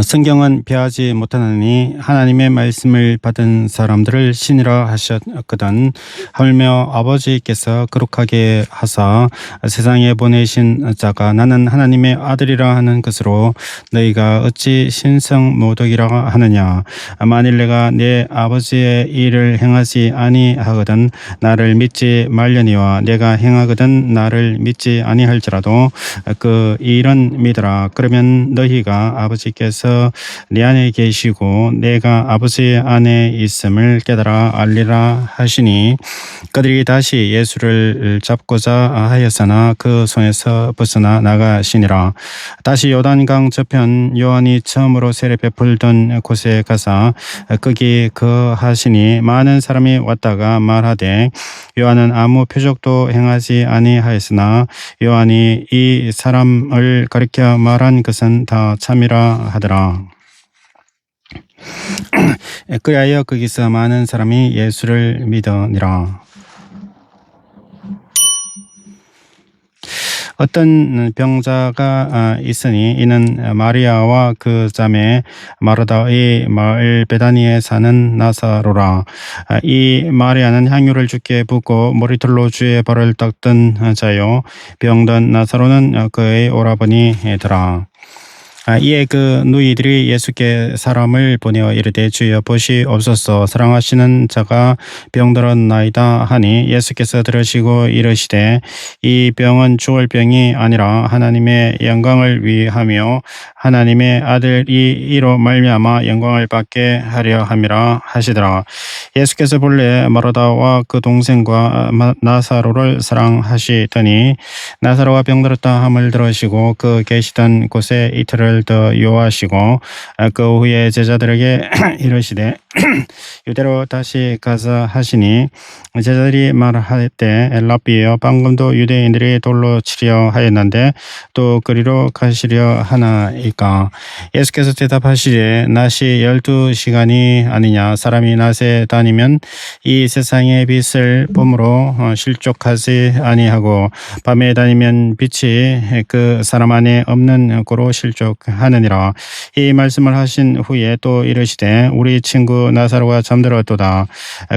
성경은 배하지 못하느니 하나님의 말씀을 받은 사람들을 신이라 하셨거든. 하물며 아버지께서 거룩하게 하사 세상에 보내신 자가 나는 하나님의 아들이라 하는 것으로 너희가 어찌 신성모독이라 하느냐. 만일 내가 내 아버지의 일을 행하지 아니하거든 나를 믿지 말려니와 내가 행하거든 나를 믿지 아니할지라도 그 일은 믿으라. 그러면 너희가 아버지께서 내 안에 계시고 내가 아버지 안에 있음을 깨달아 알리라 하시니 그들이 다시 예수를 잡고자 하였으나 그 손에서 벗어나 나가시니라. 다시 요단강 저편 요한이 처음으로 세례 베풀던 곳에 가사 거기 거하시니 많은 사람이 왔다가 말하되 요한은 아무 표적도 행하지 아니하였으나 요한이 이 사람을 가리켜 말한 것은 다 참이라 하더라. 그리하여 거기서 많은 사람이 예수를 믿으니라. 어떤 병자가 있으니 이는 마리아와 그 자매 마르다의 마을 베다니에 사는 나사로라. 이 마리아는 향유를 주께 붓고 머리털로 주의 발을 닦던 자요 병든 나사로는 그의 오라버니더라. 이에 그 누이들이 예수께 사람을 보내어 이르되 주여 보시옵소서 사랑하시는 자가 병들었나이다 하니 예수께서 들으시고 이르시되 이 병은 죽을 병이 아니라 하나님의 영광을 위하며 하나님의 아들이 이로 말미암아 영광을 받게 하려 함이라 하시더라. 예수께서 본래 마르다와 그 동생과 나사로를 사랑하시더니 나사로가 병들었다 함을 들으시고 그 계시던 곳에 이틀을 더 요하시고 그 후에 제자들에게 이르시되 유대로 다시 가자 하시니 제자들이 말하되 라비여 방금도 유대인들이 돌로 치려 하였는데 또 그리로 가시려 하나이까. 예수께서 대답하시되 낮이 12시간이 아니냐. 사람이 낮에 다니면 이 세상의 빛을 봄으로 실족하지 아니하고 밤에 다니면 빛이 그 사람 안에 없는 고로 실족하느니라. 이 말씀을 하신 후에 또 이르시되 우리 친구 나사로가 잠들었도다.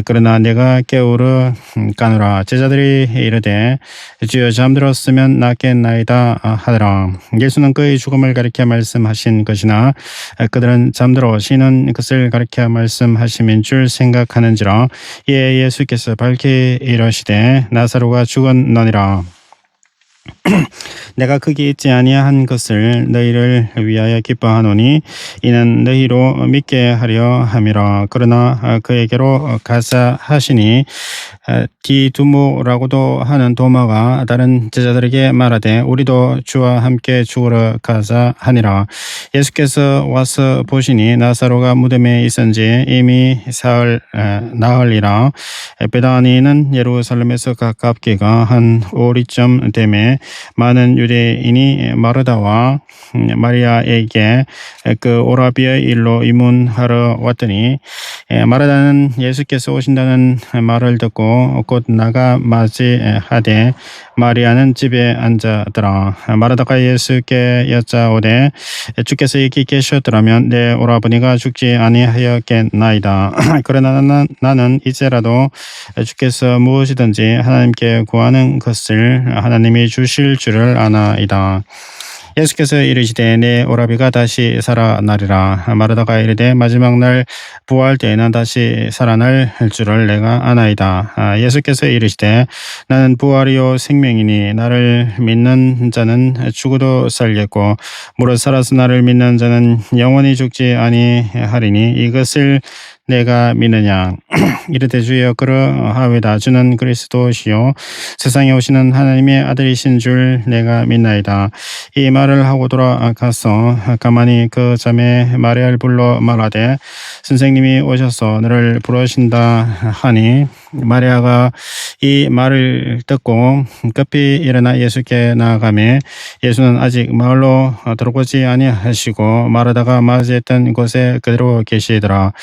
그러나 내가 깨우러 가노라. 제자들이 이르되 주여 잠들었으면 낫겠나이다 하더라. 예수는 그의 죽음을 가리켜 말씀하신 것이나 그들은 잠들어 쉬는 것을 가리켜 말씀하심인 줄 생각하는지라. 이에 예수께서 밝히 이르시되 나사로가 죽었느니라. 내가 거기 있지 아니한 것을 너희를 위하여 기뻐하노니 이는 너희로 믿게 하려 함이라. 그러나 그에게로 가자 하시니 디두모라고도 하는 도마가 다른 제자들에게 말하되 우리도 주와 함께 죽으러 가자 하니라. 예수께서 와서 보시니 나사로가 무덤에 있은지 이미 사흘 나흘이라. 베다니는 예루살렘에서 가깝기가 한 오리쯤 되매 많은 유대인이 마르다와 마리아에게 그 오라비의 일로 이문하러 왔더니 마르다는 예수께서 오신다는 말을 듣고 곧 나가 맞이하되 마리아는 집에 앉았더라. 마르다가 예수께 여짜오되 주께서 여기 계셨더라면 내 오라버니가 죽지 아니하였겠나이다. 그러나 나는 이제라도 주께서 무엇이든지 하나님께 구하는 것을 하나님이 주실 줄을 아나이다. 예수께서 이르시되 내 오라비가 다시 살아나리라. 마르다가 이르되 마지막 날 부활 때에는 다시 살아날 줄을 내가 아나이다. 예수께서 이르시되 나는 부활이요 생명이니 나를 믿는 자는 죽어도 살겠고 무릇 살아서 나를 믿는 자는 영원히 죽지 아니하리니 이것을 내가 믿느냐. 이르되 주여 그러하외다. 주는 그리스도시요 세상에 오시는 하나님의 아들이신 줄 내가 믿나이다. 이 말을 하고 돌아가서 가만히 그 자매 마리아를 불러 말하되 선생님이 오셔서 너를 부르신다 하니 마리아가 이 말을 듣고 급히 일어나 예수께 나아가매 예수는 아직 마을로 들어오지 아니하시고 마르다가 맞이했던 곳에 그대로 계시더라.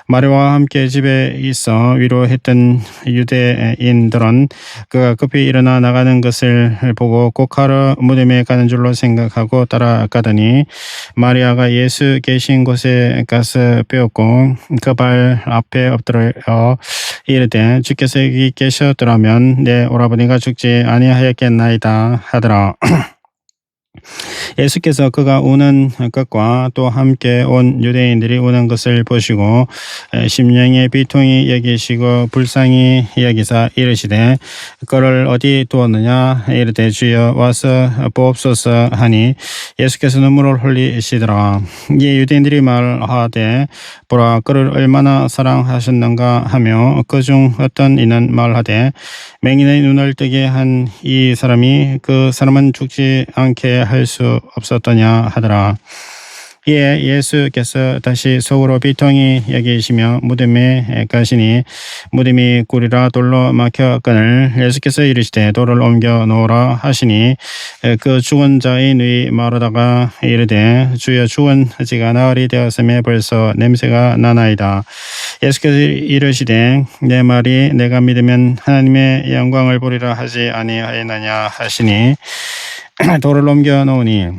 마리아와 함께 집에 있어 위로했던 유대인들은 그가 급히 일어나 나가는 것을 보고 꼭 하러 무덤에 가는 줄로 생각하고 따라가더니 마리아가 예수 계신 곳에 가서 빼었고 그 발 앞에 엎드려 이르되 주께서 여기 계셨더라면 내 오라버니가 죽지 아니하였겠나이다 하더라. 예수께서 그가 우는 것과 또 함께 온 유대인들이 우는 것을 보시고 심령의 비통이 여기시고 불쌍히 여기사 이르시되 그를 어디 두었느냐 이르되 주여 와서 보옵소서 하니 예수께서 눈물을 흘리시더라. 이 유대인들이 말하되 보라 그를 얼마나 사랑하셨는가 하며 그 중 어떤 이는 말하되 맹인의 눈을 뜨게 한 이 사람이 그 사람은 죽지 않게 할 수 없었더냐 하더라. 이에 예수께서 다시 속으로 비통히 여기시며 무덤에 가시니 무덤이 굴이라 돌로 막혔거늘 예수께서 이르시되 돌을 옮겨 놓으라 하시니 그 죽은 자의 누이 마르다가 이르되 주여 죽은 지가 나흘이 되었음에 벌써 냄새가 나나이다. 예수께서 이르시되 내 말이 내가 믿으면 하나님의 영광을 보리라 하지 아니하였느냐 하시니 돌을 옮겨 놓으니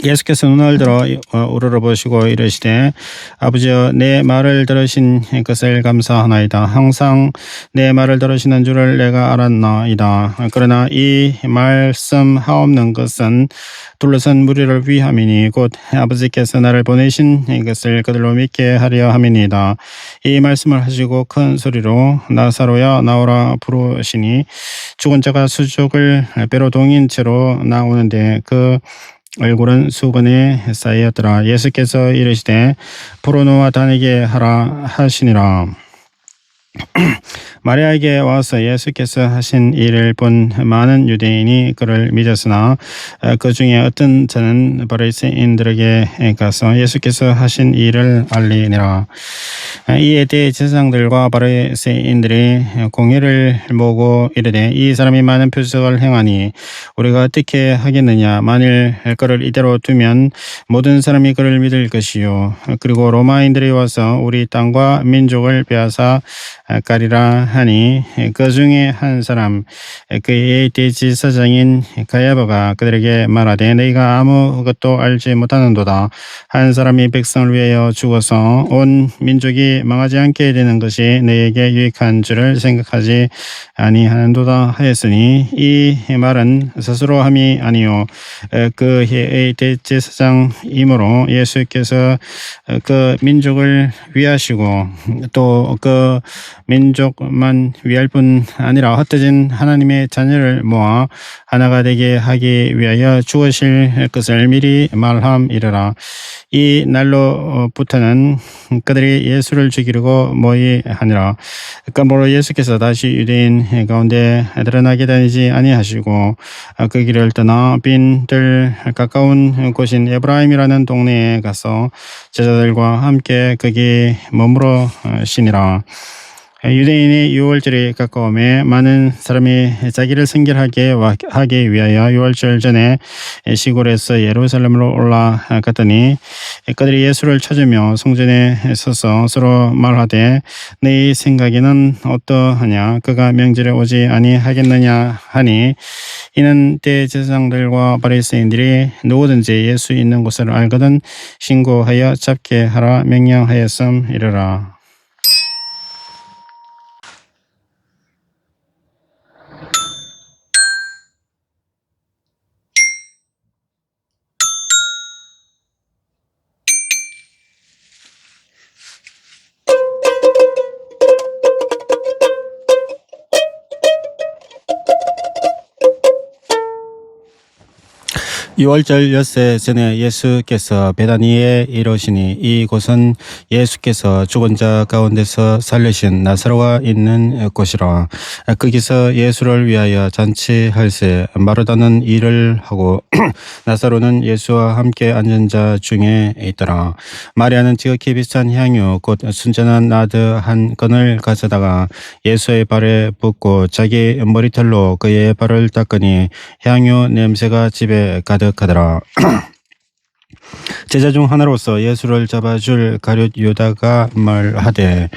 예수께서 눈을 들어 우러러보시고 이르시되 아버지여 내 말을 들으신 것을 감사하나이다. 항상 내 말을 들으시는 줄을 내가 알았나이다. 그러나 이 말씀하옵는 것은 둘러선 무리를 위함이니 곧 아버지께서 나를 보내신 것을 그들로 믿게 하려 함이니이다. 이 말씀을 하시고 큰 소리로 나사로야 나오라 부르시니 죽은 자가 수족을 뼈로 동인 채로 나오는데 그 얼굴은 수건에 쌓였더라. 예수께서 이르시되 포로노와 다니게 하라 하시니라. 마리아에게 와서 예수께서 하신 일을 본 많은 유대인이 그를 믿었으나 그 중에 어떤 자는 바리새인들에게 가서 예수께서 하신 일을 알리니라. 이에 대제사장들과 바리새인들이 공회를 모으고 이르되 이 사람이 많은 표적을 행하니 우리가 어떻게 하겠느냐. 만일 그를 이대로 두면 모든 사람이 그를 믿을 것이요 그리고 로마인들이 와서 우리 땅과 민족을 빼앗아 가리라 하니 그 중에 한 사람 그의 대제사장인 가야바가 그들에게 말하되 너희가 아무것도 알지 못하는도다. 한 사람이 백성을 위하여 죽어서 온 민족이 망하지 않게 되는 것이 너희에게 유익한 줄을 생각하지 아니하는도다 하였으니 이 말은 스스로 함이 아니요 그 해의 대제사장이므로 예수께서 그 민족을 위하시고 또 그 민족만 위할 뿐 아니라 흩어진 하나님의 자녀를 모아 하나가 되게 하기 위하여 죽으실 것을 미리 말함이르라. 이 날로부터는 그들이 예수를 죽이려고 모의하니라. 그러므로 예수께서 다시 유대인 가운데 드러나게 다니지 아니하시고 그 길을 떠나 빈들 가까운 곳인 에브라임이라는 동네에 가서 제자들과 함께 거기 머무르시니라. 유대인의 유월절이 가까움에 많은 사람이 자기를 성결하게 하기 위하여 유월절 전에 시골에서 예루살렘으로 올라갔더니 그들이 예수를 찾으며 성전에 서서 서로 말하되 네 생각에는 어떠하냐. 그가 명절에 오지 아니하겠느냐 하니 이는 대제사장들과 바리새인들이 누구든지 예수 있는 곳을 알거든 신고하여 잡게 하라 명령하였음이르라. 유월절 엿새 전에 예수께서 베다니에 이르시니 이곳은 예수께서 죽은 자 가운데서 살리신 나사로가 있는 곳이라. 거기서 예수를 위하여 잔치할세 마르다는 일을 하고 나사로는 예수와 함께 앉은 자 중에 있더라. 마리아는 지극히 비싼 향유 곧 순전한 나드 한 건을 가져다가 예수의 발에 붓고 자기 머리털로 그의 발을 닦으니 향유 냄새가 집에 가득하더라. 제자 중 하나로서 예수를 잡아줄 가룟 유다가 말하되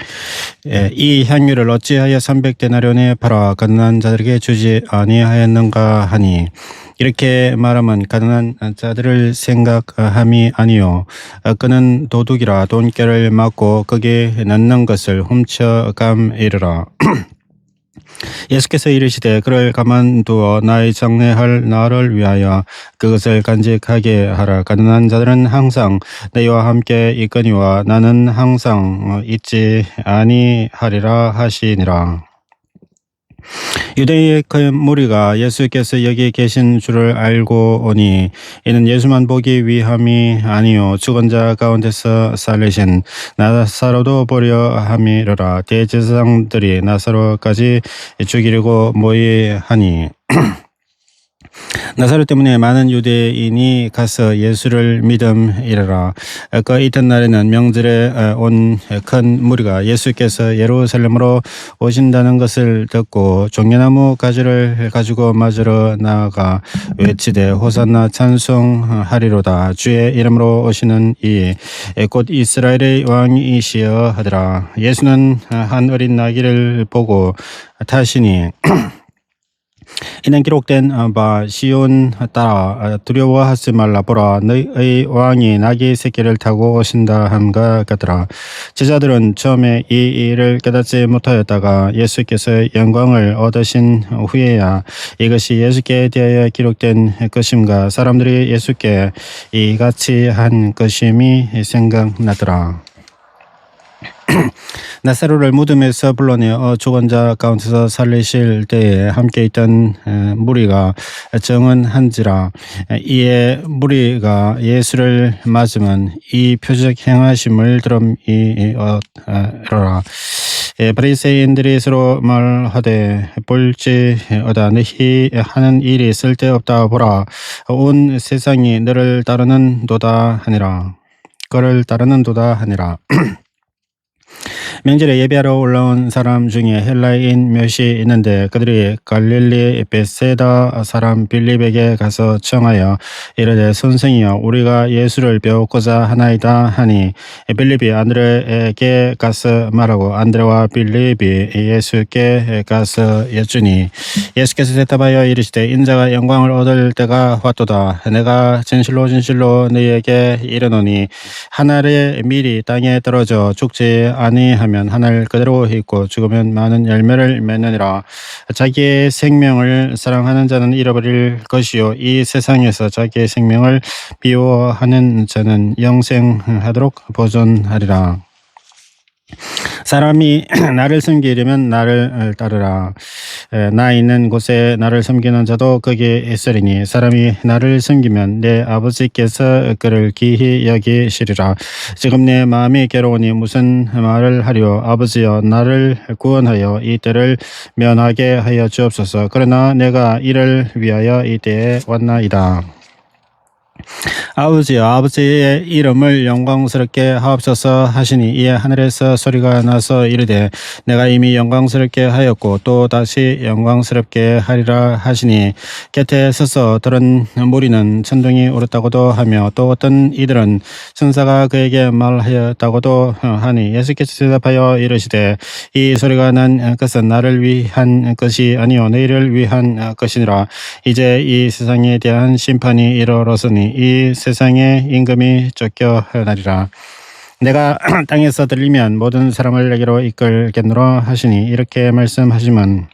이 향유를 어찌하여 300데나리온에 팔아 가난한 자들에게 주지 아니하였는가 하니 이렇게 말하면 가난한 자들을 생각함이 아니요 그는 도둑이라 돈결을 맞고 거기에 넣는 것을 훔쳐감이르라. 예수께서 이르시되 그를 가만두어 나의 장례할 날을 위하여 그것을 간직하게 하라. 가난한 자들은 항상 너희와 함께 있거니와 나는 항상 있지 아니하리라 하시니라. 유대인의 큰 무리가 예수께서 여기 계신 줄을 알고 오니 이는 예수만 보기 위함이 아니요 죽은 자 가운데서 살리신 나사로도 보려 함이로라. 대제사장들이 나사로까지 죽이려고 모의하니 나사로 때문에 많은 유대인이 가서 예수를 믿음이라. 그 이튿날에는 명절에 온 큰 무리가 예수께서 예루살렘으로 오신다는 것을 듣고 종려나무 가지를 가지고 맞으러 나아가 외치되 호산나 찬송하리로다. 주의 이름으로 오시는 이 곧 이스라엘의 왕이시여 하더라. 예수는 한 어린 나귀를 보고 타시니 이는 기록된 바 시온 따라 두려워하지 말라. 보라 너희의 왕이 나귀 새끼를 타고 오신다 함과 같더라. 제자들은 처음에 이 일을 깨닫지 못하였다가 예수께서 영광을 얻으신 후에야 이것이 예수께 대하여 기록된 것임과 사람들이 예수께 이같이 한 것임이 생각나더라. 나사로를 무덤에서 불러내어 죽은 자 가운데서 살리실 때에 함께 있던 무리가 정언한지라. 이에 무리가 예수를 맞으면 이 표적 행하심을 들음이어라. 바리새인들이 서로 말하되 볼지어다. 너희 하는 일이 쓸데없다. 보라 온 세상이 너를 따르는 도다 하니라. 그를 따르는 도다 하니라. 명절에 예배하러 올라온 사람 중에 헬라인 몇이 있는데 그들이 갈릴리 베세다 사람 빌립에게 가서 청하여 이르되 선생이여 우리가 예수를 배우고자 하나이다 하니 빌립이 안드레에게 가서 말하고 안드레와 빌립이 예수께 가서 여쭈니 예수께서 대답하여 이르시되 인자가 영광을 얻을 때가 왔도다. 내가 진실로 진실로 너희에게 이르노니 한 알의 밀이 땅에 떨어져 죽지 아니하면 한 알 그대로 있고 죽으면 많은 열매를 맺느니라. 자기의 생명을 사랑하는 자는 잃어버릴 것이요 이 세상에서 자기의 생명을 미워하는 자는 영생하도록 보존하리라. 사람이 나를 섬기려면 나를 따르라. 나 있는 곳에 나를 섬기는 자도 거기에 있으리니 사람이 나를 섬기면 내 아버지께서 그를 기히 여기시리라. 지금 내 마음이 괴로우니 무슨 말을 하리요. 아버지여 나를 구원하여 이 때를 면하게 하여 주옵소서. 그러나 내가 이를 위하여 이 때에 왔나이다. 아버지여 아버지의 이름을 영광스럽게 하옵소서 하시니 이에 하늘에서 소리가 나서 이르되 내가 이미 영광스럽게 하였고 또 다시 영광스럽게 하리라 하시니 곁에 서서 들은 무리는 천둥이 울었다고도 하며 또 어떤 이들은 천사가 그에게 말하였다고도 하니 예수께서 대답하여 이르시되 이 소리가 난 것은 나를 위한 것이 아니요 너희를 위한 것이니라. 이제 이 세상에 대한 심판이 이르렀으니 이 세상의 임금이 쫓겨나리라. 내가 땅에서 들리면 모든 사람을 내게로 이끌겠노라 하시니 이렇게 말씀하시면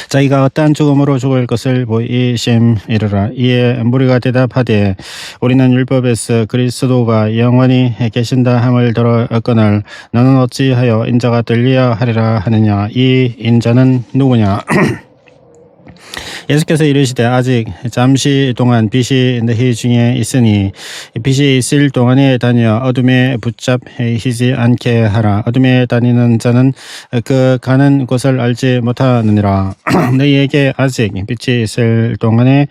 자기가 어떠한 죽음으로 죽을 것을 보이심이르라. 이에 무리가 대답하되 우리는 율법에서 그리스도가 영원히 계신다 함을 들었거늘 너는 어찌하여 인자가 들리야 하리라 하느냐. 이 인자는 누구냐. 예수께서 이르시되 아직 잠시 동안 빛이 너희 중에 있으니 빛이 있을 동안에 다니어 어둠에 붙잡히지 않게 하라. 어둠에 다니는 자는 그 가는 곳을 알지 못하느니라. 너희에게 아직 빛이 있을 동안에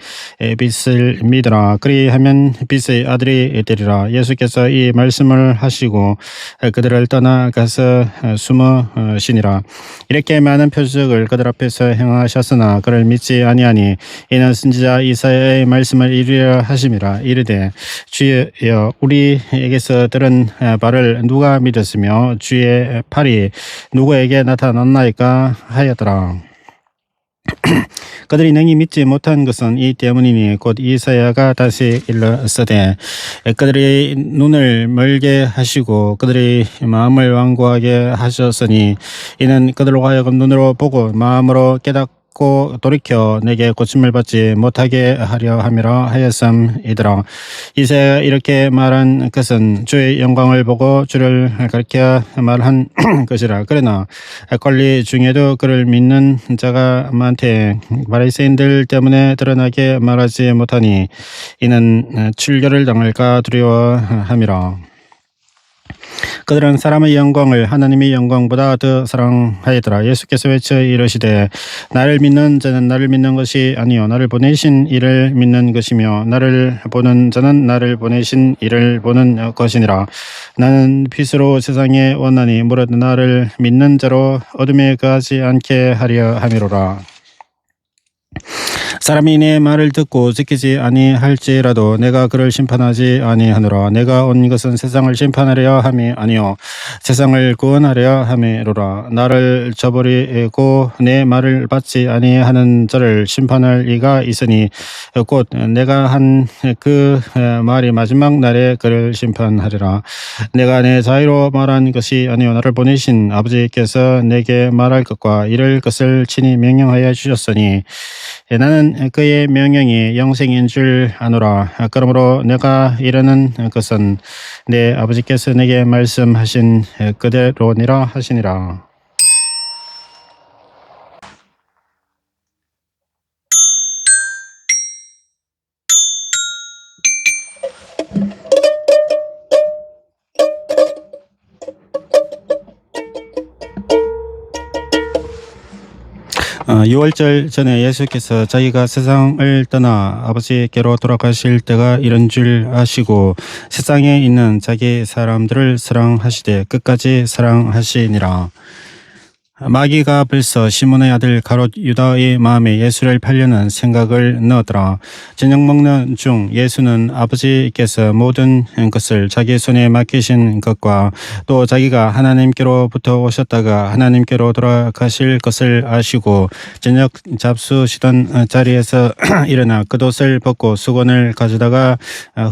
빛을 믿으라. 그리하면 빛의 아들이 되리라. 예수께서 이 말씀을 하시고 그들을 떠나가서 숨으시니라. 이렇게 많은 표적을 그들 앞에서 행하셨으나 그를 믿지 아니하니 이는 선지자 이사야의 말씀을 이루려 하심이라. 이르되 주여 우리에게서 들은 바를 누가 믿었으며 주의 팔이 누구에게 나타났나이까 하였더라. 그들이 능히 믿지 못한 것은 이 때문이니 곧 이사야가 다시 일렀으되 그들의 눈을 멀게 하시고 그들의 마음을 완고하게 하셨으니 이는 그들로 하여금 눈으로 보고 마음으로 깨닫고 돌이켜 내게 고침을 받지 못하게 하려 함이라 하였음이더라. 이사야가 이렇게 말한 것은 주의 영광을 보고 주를 가리켜 말한 것이라. 그러나 권리 중에도 그를 믿는 자가 많되 바리새인들 때문에 드러나게 말하지 못하니 이는 출교를 당할까 두려워함이라. 그들은 사람의 영광을 하나님의 영광보다 더 사랑하였더라. 예수께서 외쳐 이르시되 나를 믿는 자는 나를 믿는 것이 아니요 나를 보내신 이를 믿는 것이며 나를 보는 자는 나를 보내신 이를 보는 것이니라. 나는 빛으로 세상에 왔나니 무릇 나를 믿는 자로 어둠에 거하지 않게 하려 함이로라. 사람이 내 말을 듣고 지키지 아니할지라도 내가 그를 심판하지 아니하노라. 내가 온 것은 세상을 심판하려 함이 아니요 세상을 구원하려 함이로라. 나를 저버리고 내 말을 받지 아니하는 자를 심판할 이가 있으니 곧 내가 한 그 말이 마지막 날에 그를 심판하리라. 내가 내 자유로 말한 것이 아니요 나를 보내신 아버지께서 내게 말할 것과 이를 것을 친히 명령하여 주셨으니 나는 그의 명령이 영생인 줄 아노라. 그러므로 내가 이르는 것은 내 아버지께서 내게 말씀하신 그대로니라 하시니라. 유월절 전에 예수께서 자기가 세상을 떠나 아버지께로 돌아가실 때가 이런 줄 아시고 세상에 있는 자기 사람들을 사랑하시되 끝까지 사랑하시니라. 마귀가 벌써 시몬의 아들 가롯 유다의 마음에 예수를 팔려는 생각을 넣었더라. 저녁 먹는 중 예수는 아버지께서 모든 것을 자기 손에 맡기신 것과 또 자기가 하나님께로부터 오셨다가 하나님께로 돌아가실 것을 아시고 저녁 잡수시던 자리에서 일어나 겉옷을 벗고 수건을 가져다가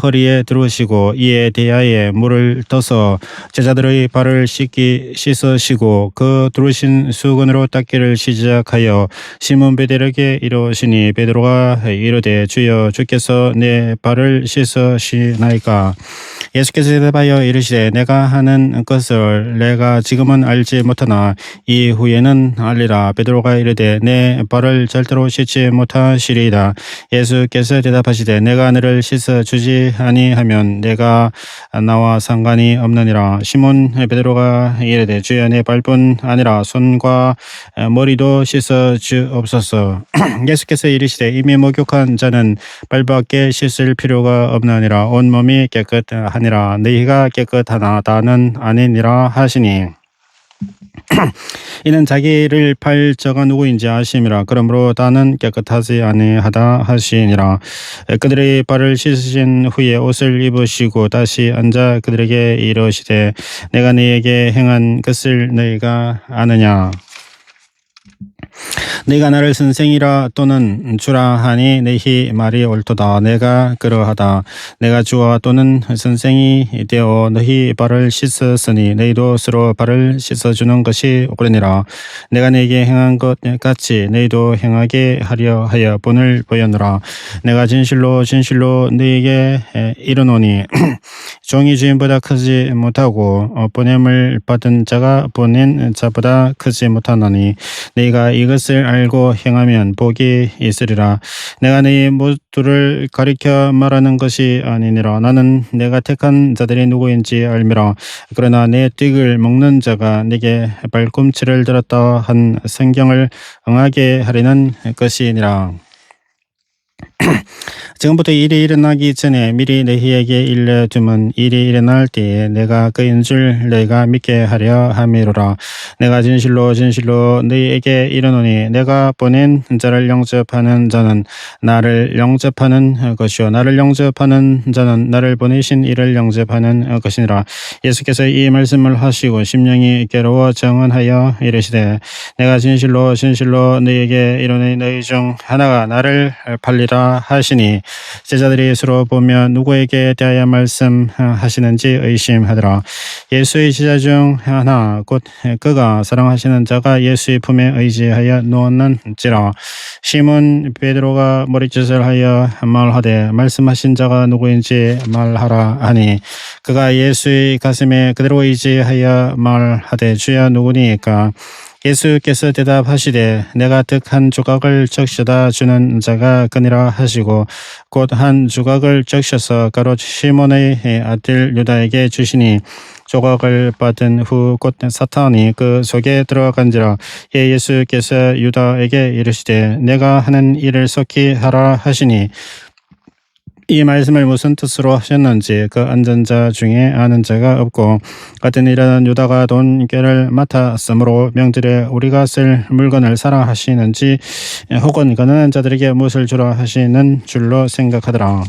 허리에 두르시고 이에 대야에 물을 떠서 제자들의 발을 씻으시고 그 두르신 수건으로 닦기를 시작하여 시몬 베드로에게 이르시니 베드로가 이르되 주여 주께서 내 발을 씻으시나이까. 예수께서 대답하여 이르시되 내가 하는 것을 내가 지금은 알지 못하나 이후에는 알리라. 베드로가 이르되 내 발을 절대로 씻지 못하시리이다. 예수께서 대답하시되 내가 너를 씻어주지 아니하면 내가 나와 상관이 없느니라. 시몬 베드로가 이르되 주여 내 발뿐 아니라 손과 머리도 씻어주옵소서. 예수께서 이르시되 이미 목욕한 자는 발밖에 씻을 필요가 없느니라. 온몸이 깨끗하니라. 너희가 깨끗하나 다는 아니니라 하시니 이는 자기를 팔 자가 누구인지 아심이라. 그러므로 다는 깨끗하지 아니하다 하시니라. 그들의 발을 씻으신 후에 옷을 입으시고 다시 앉아 그들에게 이르시되 내가 너희에게 행한 것을 너희가 아느냐. 네가 나를 선생이라 또는 주라 하니 너희 말이 옳도다. 내가 그러하다. 내가 주와 또는 선생이 되어 너희 발을 씻었으니 너희도 서로 발을 씻어주는 것이 옳으니라. 내가 너희에게 행한 것 같이 너희도 행하게 하려 하여 본을 보였노라. 내가 진실로 너희에게 이르노니 종이 주인보다 크지 못하고 보냄을 받은 자가 보낸 자보다 크지 못하노니 너희가 이것을 알고 행하면 복이 있으리라. 내가 너희 모두를 가리켜 말하는 것이 아니니라. 나는 내가 택한 자들이 누구인지 알미라. 그러나 내 띠을 먹는 자가 내게 발꿈치를 들었다 한 성경을 응하게 하리는 것이니라. 지금부터 일이 일어나기 전에 미리 너희에게 일러주면 일이 일어날 때에 내가 그인 줄 너희가 믿게 하려 함이로라. 내가 진실로 진실로 너희에게 이르노니 내가 보낸 자를 영접하는 자는 나를 영접하는 것이요 나를 영접하는 자는 나를 보내신 이를 영접하는 것이니라. 예수께서 이 말씀을 하시고 심령이 괴로워 정언하여 이르시되 내가 진실로 진실로 너희에게 이르노니 너희 중 하나가 나를 팔리라 하시니 제자들이 서로 보며 누구에게 대하여 말씀하시는지 의심하더라. 예수의 제자 중 하나 곧 그가 사랑하시는 자가 예수의 품에 의지하여 누웠는지라. 시몬 베드로가 머리짓을 하여 말하되 말씀하신 자가 누구인지 말하라 하니 그가 예수의 가슴에 그대로 의지하여 말하되 주여 누구니까? 예수께서 대답하시되 내가 떡 한 조각을 적셔다 주는 자가 그니라 하시고 곧 한 조각을 적셔서 가롯 시몬의 아들 유다에게 주시니 조각을 받은 후 곧 사탄이 그 속에 들어간지라. 예수께서 유다에게 이르시되 내가 하는 일을 속히 하라 하시니 이 말씀을 무슨 뜻으로 하셨는지 그 앉은 자 중에 아는 자가 없고 같은 일은 유다가 돈 꾀를 맡았으므로 명절에 우리가 쓸 물건을 사라 하시는지 혹은 가난한 자들에게 무엇을 주라 하시는 줄로 생각하더라.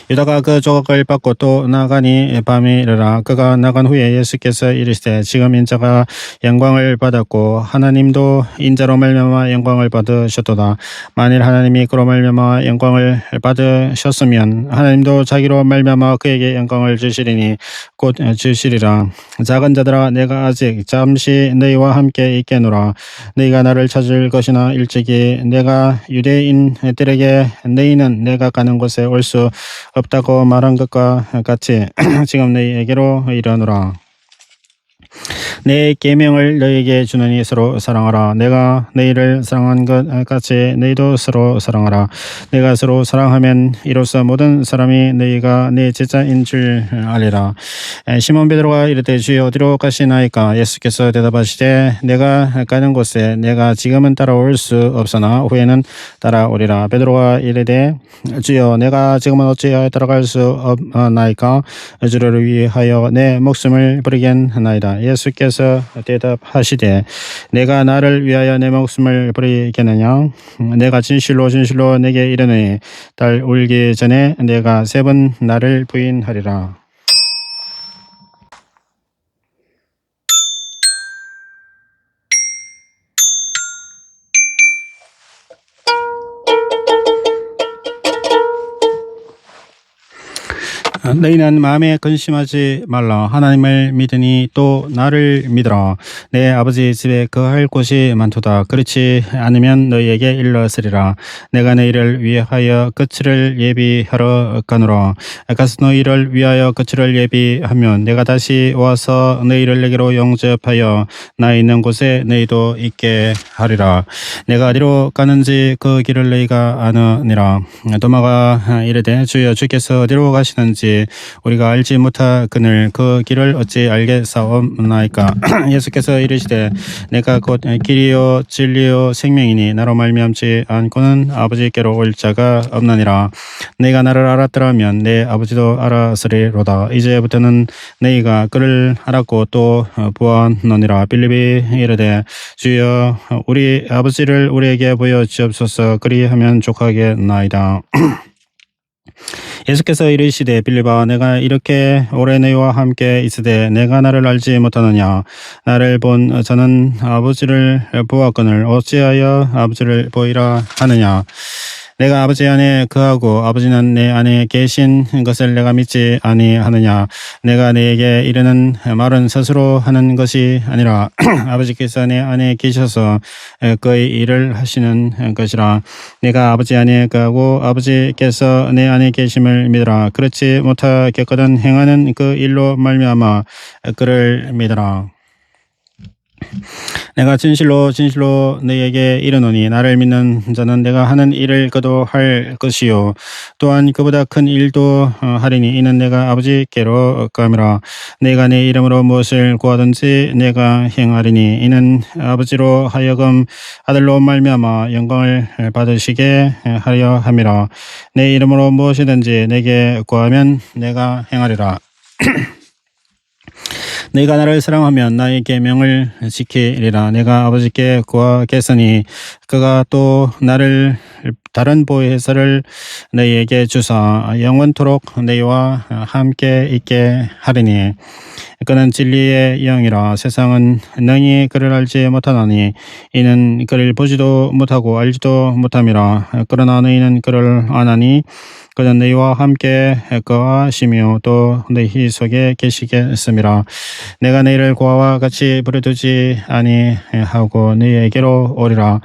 유다가 그 조각을 받고 또 나가니 밤이 이르라. 그가 나간 후에 예수께서 이르시되 지금 인자가 영광을 받았고 하나님도 인자로 말미암아 영광을 받으셨도다. 만일 하나님이 그로 말미암아 영광을 받으셨으면 하나님도 자기로 말미암아 그에게 영광을 주시리니 곧 주시리라. 작은 자들아 내가 아직 잠시 너희와 함께 있겠노라. 너희가 나를 찾을 것이나 일찍이 내가 유대인들에게 너희는 내가 가는 곳에 올 수 없다고 말한 것과 같이 지금 너희에게로 이르노라. 내 계명을 너희에게 주노니 서로 사랑하라. 내가 너희를 사랑한 것 같이 너희도 서로 사랑하라. 내가 서로 사랑하면 이로써 모든 사람이 너희가 내 제자인 줄 알리라. 시몬 베드로가 이르되 주여 어디로 가시나이까? 예수께서 대답하시되 내가 가는 곳에 내가 지금은 따라올 수 없으나 후에는 따라오리라. 베드로가 이르되 주여 내가 지금은 어찌하여 따라갈 수 없나이까? 주를 위하여 내 목숨을 버리겠나이다. 예수께서 대답하시되 내가 나를 위하여 내 목숨을 버리겠느냐? 내가 진실로 진실로 내게 이르노니 달 울기 전에 내가 3번 나를 부인하리라. 너희는 마음에 근심하지 말라. 하나님을 믿으니 또 나를 믿으라. 내 아버지 집에 거할 곳이 많도다. 그렇지 않으면 너희에게 일렀으리라. 내가 너희를 위하여 거처를 예비하러 가노라. 가서 너희를 위하여 거처를 예비하면 내가 다시 와서 너희를 내게로 영접하여 나 있는 곳에 너희도 있게 하리라. 내가 어디로 가는지 그 길을 너희가 아느니라. 도마가 이르되 주여 주께서 어디로 가시는지 우리가 알지 못하거늘 그 길을 어찌 알겠사옵나이까? 예수께서 이르시되 내가 곧 길이요 진리요 생명이니 나로 말미암지 않고는 아버지께로 올 자가 없느니라. 너희가 나를 알았더라면 내 아버지도 알았으리로다. 이제부터는 너희가 그를 알았고 또 보았느니라. 빌립이 이르되 주여 우리 아버지를 우리에게 보여주옵소서. 그리하면 족하겠나이다. 예수께서 이르시되 빌립아 내가 이렇게 오래 너희와 함께 있으되 내가 나를 알지 못하느냐? 나를 본 자는 아버지를 보았거늘 어찌하여 아버지를 보이라 하느냐? 내가 아버지 안에 거하고 아버지는 내 안에 계신 것을 내가 믿지 아니하느냐? 내가 너에게 이르는 말은 스스로 하는 것이 아니라 아버지께서 내 안에 계셔서 그의 일을 하시는 것이라. 내가 아버지 안에 거하고 아버지께서 내 안에 계심을 믿으라. 그렇지 못하겠거든 행하는 그 일로 말미암아 그를 믿으라. 내가 진실로 진실로 너희에게 이르노니 나를 믿는 자는 내가 하는 일을 그도 할 것이요 또한 그보다 큰 일도 하리니 이는 내가 아버지께로 감이라. 내가 내 이름으로 무엇을 구하든지 내가 행하리니 이는 아버지로 하여금 아들로 말미암아 영광을 받으시게 하려 함이라. 내 이름으로 무엇이든지 내게 구하면 내가 행하리라. 내가 나를 사랑하면 나의 계명을 지키리라. 내가 아버지께 구하겠으니 그가 또 나를 다른 보혜사를 너희에게 주사 영원토록 너희와 함께 있게 하리니 그는 진리의 영이라. 세상은 능히 그를 알지 못하나니 이는 그를 보지도 못하고 알지도 못함이라. 그러나 너희는 그를 아나니 그는 너희와 함께 거하시며 또 너희 속에 계시겠음이라. 내가 너희를 고아와 같이 부려두지 아니하고 너희에게로 오리라.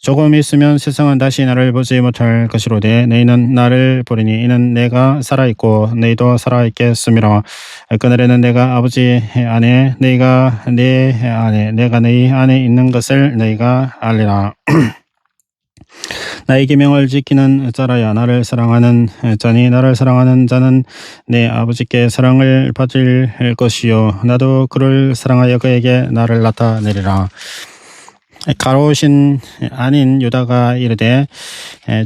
조금 있으면 세상은 다시 나를 보지 못할 것이로되 너희는 나를 보리니 이는 내가 살아있고 너희도 살아있겠음이라. 그날에는 내가 아버지 안에 너희가 내 안에 내가 너희 안에 있는 것을 너희가 알리라. 나의 계명을 지키는 자라야 나를 사랑하는 자니 나를 사랑하는 자는 내 아버지께 사랑을 받을 것이요 나도 그를 사랑하여 그에게 나를 나타내리라. 가로신 아닌 유다가 이르되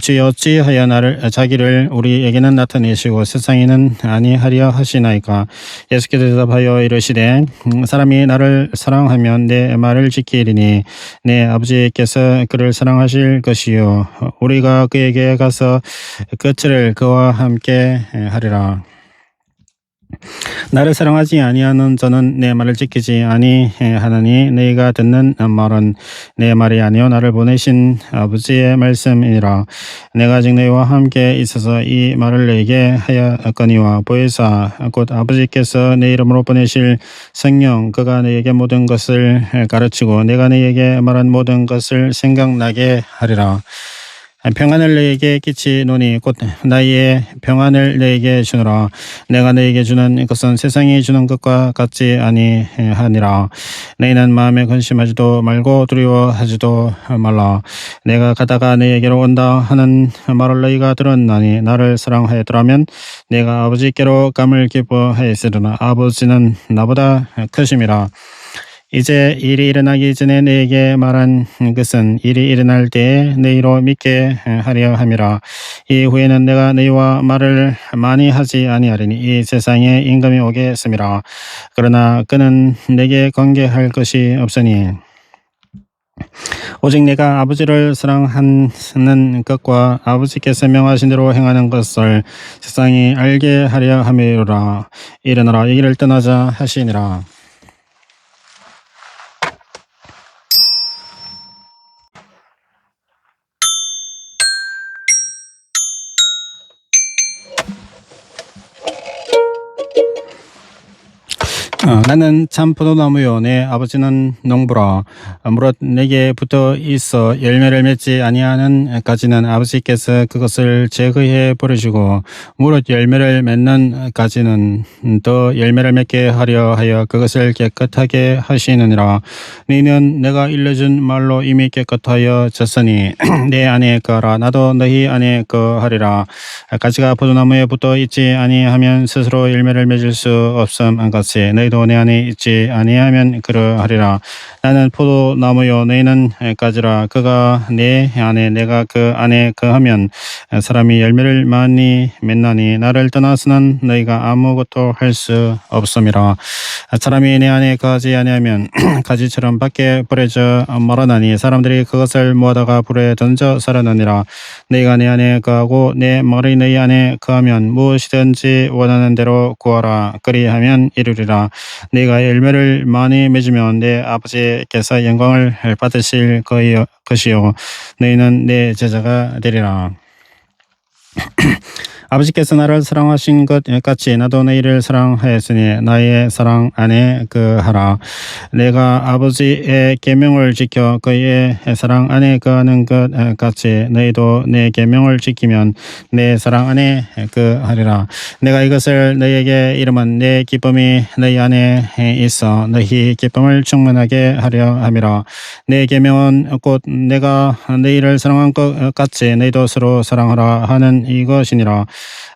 주여 어찌하여 자기를 우리에게는 나타내시고 세상에는 아니하려 하시나이까. 예수께서 대답하여 이르시되 사람이 나를 사랑하면 내 말을 지키리니 내 아버지께서 그를 사랑하실 것이요 우리가 그에게 가서 끝을 그와 함께 하리라. 나를 사랑하지 아니하는 자는 내 말을 지키지 아니하나니 너희가 듣는 말은 내 말이 아니요 나를 보내신 아버지의 말씀이니라. 내가 아직 너희와 함께 있어서 이 말을 너희에게 하였거니와 보혜사 곧 아버지께서 내 이름으로 보내실 성령 그가 너희에게 모든 것을 가르치고 내가 너희에게 말한 모든 것을 생각나게 하리라. 평안을 너희에게 끼치노니 곧 나의 평안을 너희에게 주노라. 내가 너희에게 주는 것은 세상이 주는 것과 같지 아니하니라. 너희는 마음에 근심하지도 말고 두려워하지도 말라. 내가 가다가 너희에게로 온다 하는 말을 너희가 들었나니 나를 사랑하였더라면 내가 아버지께로 감을 기뻐하였으리라. 아버지는 나보다 크심이라. 이제 일이 일어나기 전에 너에게 말한 것은 일이 일어날 때에 너희로 믿게 하려 함이라. 이후에는 내가 너희와 말을 많이 하지 아니하리니 이 세상에 임금이 오겠음이라. 그러나 그는 내게 관계할 것이 없으니 오직 내가 아버지를 사랑하는 것과 아버지께서 명하신 대로 행하는 것을 세상이 알게 하려 함이로라. 일어나라 이 길을 떠나자 하시니라. 나는 참 포도나무요 내 아버지는 농부라. 무릇 내게 붙어 있어 열매를 맺지 아니하는 까지는 아버지께서 그것을 제거해 버리시고 무릇 열매를 맺는 까지는 더 열매를 맺게 하려 하여 그것을 깨끗하게 하시느니라. 너희는 내가 일러준 말로 이미 깨끗하여 졌으니 내 안에 거하라. 나도 너희 안에 거하리라. 가지가 포도나무에 붙어 있지 아니하면 스스로 열매를 맺을 수 없음 같이 너희도 내 안에 있지 아니하면 그러하리라. 나는 포도나무요 너희는 가지라. 그가 내 안에 내가 그 안에 거하면 사람이 열매를 많이 맺나니 나를 떠나서는 너희가 아무것도 할 수 없음이라. 사람이 내 안에 거하지 아니하면 가지처럼 밖에 버려져 말하나니 사람들이 그것을 모아다가 불에 던져 살아나니라. 너희가 내 안에 거하고 내 말이 너희 안에 거하면 무엇이든지 원하는 대로 구하라. 그리하면 이루리라. 네가 열매를 많이 맺으면 내 아버지께서 영광을 받으실 것이요 너희는 내 제자가 되리라. 아버지께서 나를 사랑하신 것 같이 나도 너희를 사랑하였으니 나의 사랑 안에 거하라. 내가 아버지의 계명을 지켜 그의 사랑 안에 거하는 것 같이 너희도 내 계명을 지키면 내 사랑 안에 거하리라. 내가 이것을 너희에게 이름은 내 기쁨이 너희 안에 있어 너희 기쁨을 충만하게 하려 함이라. 내 계명은 곧 내가 너희를 사랑한 것 같이 너희도 서로 사랑하라 하는 이것이니라.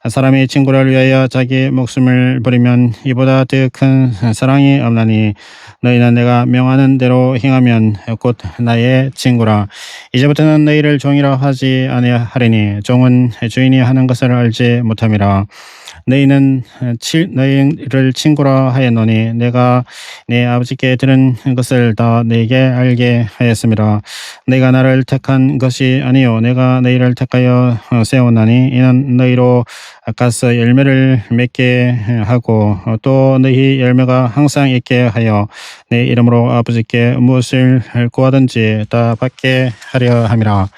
사람이 친구를 위하여 자기 목숨을 버리면 이보다 더 큰 사랑이 없나니 너희는 내가 명하는 대로 행하면 곧 나의 친구라. 이제부터는 너희를 종이라 하지 아니하리니 종은 주인이 하는 것을 알지 못함이라. 너희는 너희를 친구라 하였노니 내가 내 아버지께 들은 것을 다 너희에게 알게 하였음이라. 내가 나를 택한 것이 아니요 내가 너희를 택하여 세웠나니 이는 너희로 가서 열매를 맺게 하고 또 너희 열매가 항상 있게 하여 내 이름으로 아버지께 무엇을 구하든지 다 받게 하려 함이라.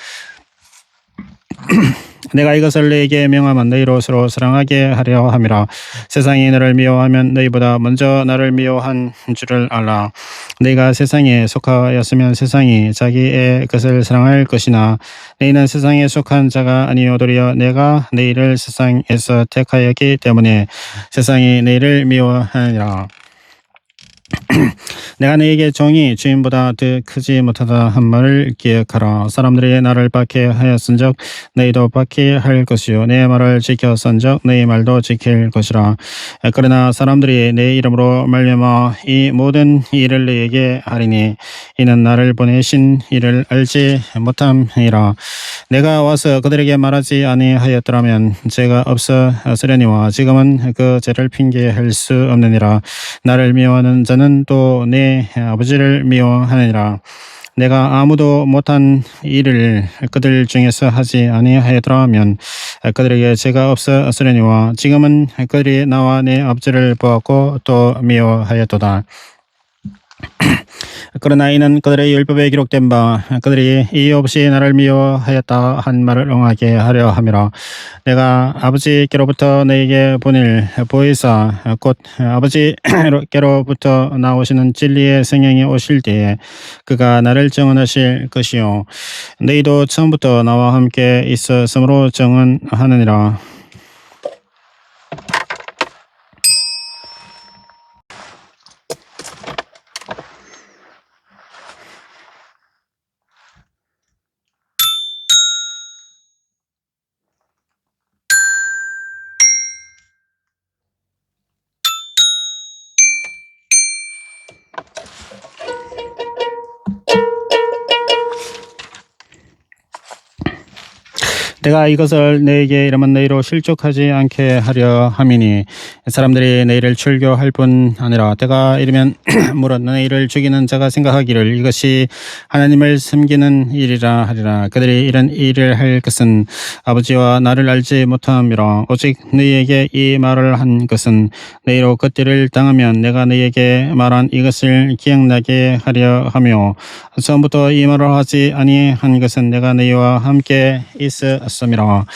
내가 이것을 너희에게 명하면 너희로 서로 사랑하게 하려 함이라. 세상이 너를 미워하면 너희보다 먼저 나를 미워한 줄을 알라. 너희가 세상에 속하였으면 세상이 자기의 것을 사랑할 것이나 너희는 세상에 속한 자가 아니요 도리어 내가 너희를 세상에서 택하였기 때문에 세상이 너희를 미워하니라. 내가 너에게 종이 주인보다 더 크지 못하다 한 말을 기억하라. 사람들이 나를 박해하였은즉 너희도 박해할 것이요 내 말을 지켰은즉 너희 말도 지킬 것이라. 그러나 사람들이 내 이름으로 말미암아 이 모든 일을 너희에게 하리니 이는 나를 보내신 이를 알지 못함이라. 내가 와서 그들에게 말하지 아니하였더라면 죄가 없었으려니와 지금은 그 죄를 핑계할 수 없느니라. 나를 미워하는 자는 또 내 아버지를 미워하느니라. 내가 아무도 못한 일을 그들 중에서 하지 아니하였더라면 그들에게 죄가 없었으려니와 지금은 그들이 나와 내 아버지를 보았고 또 미워하였도다. 그러나 이는 그들의 율법에 기록된 바 그들이 이유 없이 나를 미워하였다 한 말을 응하게 하려 함이라. 내가 아버지께로부터 너에게 보낼 보혜사 곧 아버지께로부터 나오시는 진리의 성령이 오실 때에 그가 나를 증언하실 것이요 너희도 처음부터 나와 함께 있었으므로 증언하느니라. 내가 이것을 너에게 이름은 너희로 실족하지 않게 하려 함이니 사람들이 너희를 출교할 뿐 아니라 때가 이르면 무릇 너희를 죽이는 자가 생각하기를 이것이 하나님을 섬기는 일이라 하리라. 그들이 이런 일을 할 것은 아버지와 나를 알지 못함이라. 오직 너희에게 이 말을 한 것은 너희로 그때를 당하면 내가 너희에게 말한 이것을 기억나게 하려 하며 처음부터 이 말을 하지 아니한 것은 내가 너희와 함께 있었음이라.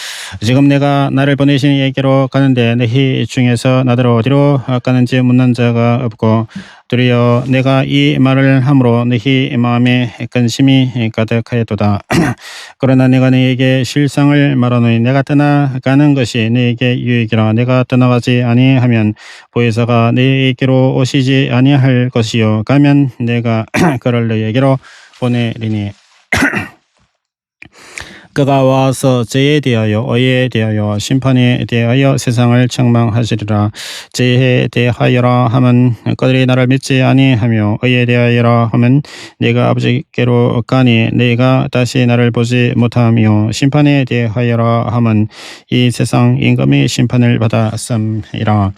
지금 내가 나를 보내신 이에게로 가는데 너희 중에서 나더러 어디로 가는지 묻는 자가 없고 도리어 내가 이 말을 함으로 너희 마음에 근심이 가득하였도다. 그러나 내가 너희에게 실상을 말하노니 내가 떠나가는 것이 너희에게 유익이라. 내가 떠나가지 아니하면 보혜사가 너희에게로 오시지 아니할 것이요 가면 내가 그를 너희에게로 보내리니 그가 와서 죄에 대하여 의에 대하여 심판에 대하여 세상을 책망하시리라. 죄에 대하여라 하면 그들이 나를 믿지 아니하며 의에 대하여라 하면 내가 아버지께로 가니 내가 다시 나를 보지 못하며 심판에 대하여라 하면 이 세상 임금이 심판을 받았음이라.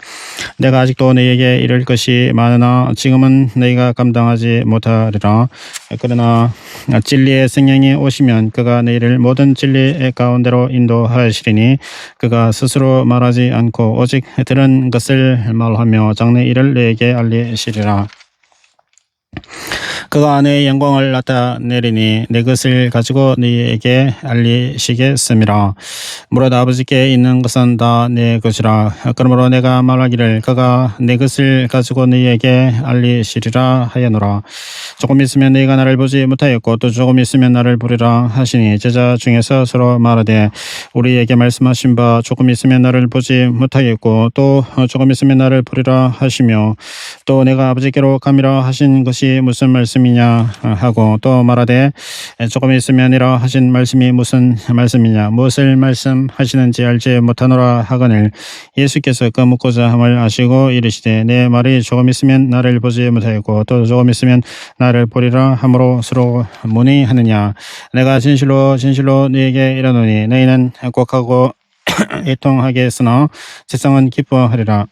내가 아직도 너희에게 이를 것이 많으나 지금은 너희가 감당하지 못하리라. 그러나 진리의 성령이 오시면 그가 너희를 모든 진리 가운데로 인도하시리니 그가 스스로 말하지 않고 오직 들은 것을 말하며 장래 일을 너희에게 알리시리라. 그가 내 영광을 나타내리니 내 것을 가지고 너희에게 알리시겠음이라. 무릇 아버지께 있는 것은 다 내 것이라. 그러므로 내가 말하기를 그가 내 것을 가지고 너희에게 알리시리라 하였노라. 조금 있으면 너희가 나를 보지 못하였고 또 조금 있으면 나를 보리라 하시니 제자 중에서 서로 말하되 우리에게 말씀하신 바 조금 있으면 나를 보지 못하겠고 또 조금 있으면 나를 보리라 하시며 또 내가 아버지께로 감이라 하신 것이 무슨 말씀이냐 하고 또 말하되 조금 있으면이라 하신 말씀이 무슨 말씀이냐 무엇을 말씀하시는지 알지 못하노라 하거늘 예수께서 그 묻고자 함을 아시고 이르시되 내 말이 조금 있으면 나를 보지 못하겠고 또 조금 있으면 나를 보리라 함으로 서로 문의하느냐. 내가 진실로 진실로 너희에게 이르노니 너희는 곡하고 애통하겠으나 세상은 기뻐하리라.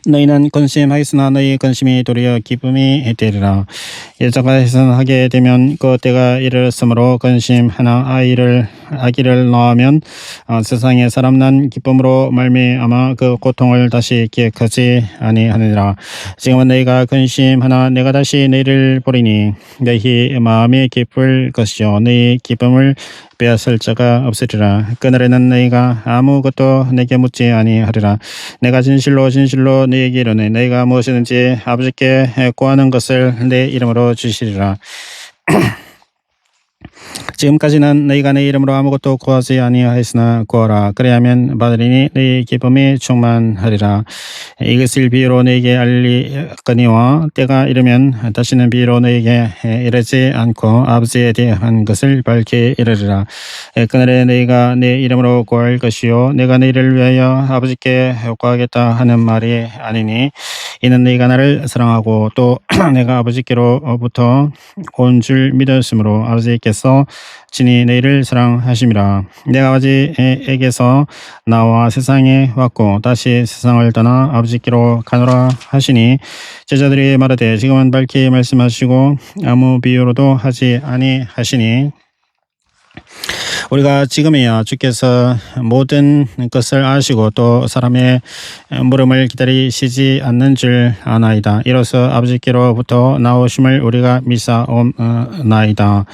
너희는 근심하겠으나 너희 근심이 도리어 기쁨이 되리라. 여자가 해산하게 되면 그 때가 이르렀으므로 근심하나 아기를 낳으면 세상에 사람 난 기쁨으로 말미암아 그 고통을 다시 기억하지 아니하느니라. 지금은 너희가 근심하나 내가 다시 너희를 보리니 너희 마음이 기쁠 것이요 너희 기쁨을 빼앗을 자가 없으리라. 그날에는 너희가 아무것도 내게 묻지 아니하리라. 내가 진실로 진실로 너희에게 이르노니 너희가 무엇이든지 아버지께 구하는 것을 내 이름으로 주시리라. 지금까지는 너희가 내 이름으로 아무것도 구하지 아니하였으나 구하라. 그래야면 받으리니 너희 기쁨이 충만하리라. 이것을 비유로 너희에게 알리거니와 때가 이르면 다시는 비유로 너희에게 이르지 않고 아버지에 대한 것을 밝히 이르리라. 그날에 너희가 내 이름으로 구할 것이요 내가 너희를 위하여 아버지께 구하겠다 하는 말이 아니니 이는 너희가 나를 사랑하고 또 내가 아버지께로부터 온 줄 믿었으므로 아버지께서 친히 너희를 사랑하심이라. 내가 아버지에게서 나와 세상에 왔고 다시 세상을 떠나 아버지께로 가노라 하시니 제자들이 말하되 지금은 밝히 말씀하시고 아무 비유로도 하지 아니하시니 우리가 지금이야 주께서 모든 것을 아시고 또 사람의 물음을 기다리시지 않는 줄 아나이다. 이로써 아버지께로부터 나오심을 우리가 믿사옵나이다.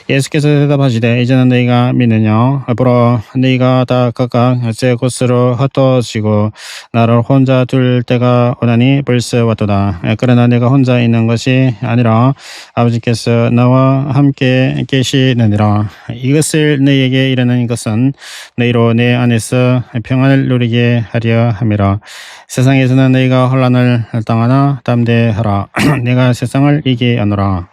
예수께서 대답하시되 이제는 너희가 믿느냐. 앞으로 너희가 다 각각 제 곳으로 흩어지고 나를 혼자 둘 때가 오나니 벌써 왔도다. 그러나 내가 혼자 있는 것이 아니라 아버지께서 나와 함께 계시느니라. 이것을 너희에게 이르는 것은 너희로 내 안에서 평안을 누리게 하려 함이라. 세상에서는 너희가 혼란을 당하나 담대하라. 내가 세상을 이기노라.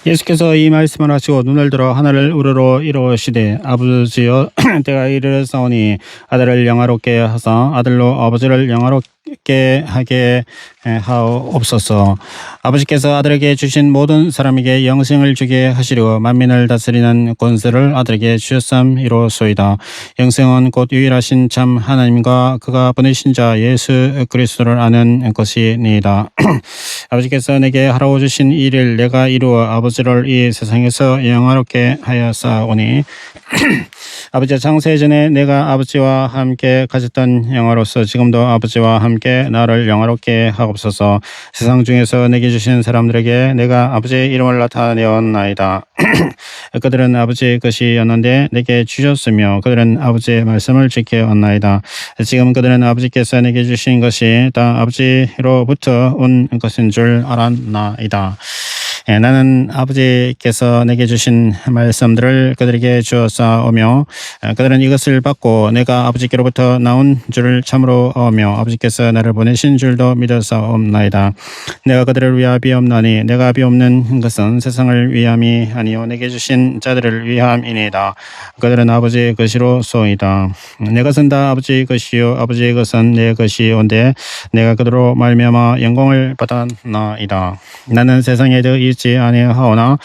예수께서 이 말씀을 하시고 눈을 들어 하늘을 우러러 이르시되 아버지여 때가 이르렀사오니 아들을 영화롭게 하사 아들로 아버지를 영화롭게 하게 하옵소서. 아버지께서 아들에게 주신 모든 사람에게 영생을 주게 하시려 만민을 다스리는 권세를 아들에게 주셨음이로소이다. 영생은 곧 유일하신 참 하나님과 그가 보내신 자 예수 그리스도를 아는 것이니이다. 아버지께서 내게 하라고 주신 일을 내가 이루어 아버지를 이 세상에서 영화롭게 하였사오니 아버지 창세 전에 내가 아버지와 함께 가졌던 영화로서 지금도 아버지와 함께 나를 영화롭게 하옵소서. 세상 중에서 내게 주신 사람들에게 내가 아버지의 이름을 나타내었나이다. 그들은 아버지의 것이었는데 내게 주셨으며 그들은 아버지의 말씀을 지켜왔나이다. 지금 그들은 아버지께서 내게 주신 것이 다 아버지로부터 온 것인 줄 알았나이다. 나는 아버지께서 내게 주신 말씀들을 그들에게 주었사오며 그들은 이것을 받고 내가 아버지께로부터 나온 줄을 참으로 아오며 아버지께서 나를 보내신 줄도 믿었사옵나이다. 내가 그들을 위하비옵나니 내가 비옵는 것은 세상을 위함이 아니요 내게 주신 자들을 위함이니이다. 그들은 아버지의 것이로소이다. 내 것은 다 아버지의 것이요 아버지의 것은 내 것이온데 내가 그들로 말미암아 영광을 받았나이다. 나는 세상에 더 이 믿지 아니하오나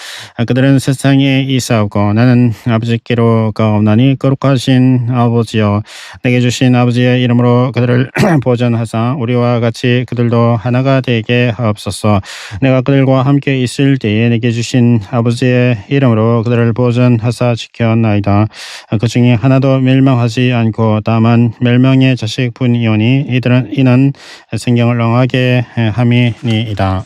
그들은 세상에 있사오고 나는 아버지께로 가옵나니 거룩하신 아버지여 내게 주신 아버지의 이름으로 그들을 보존하사 우리와 같이 그들도 하나가 되게 하옵소서. 내가 그들과 함께 있을 때에 내게 주신 아버지의 이름으로 그들을 보존하사 지켰나이다. 그 중에 하나도 멸망하지 않고 다만 멸망의 자식뿐이오니 이는 생명을 영하게 함이니이다.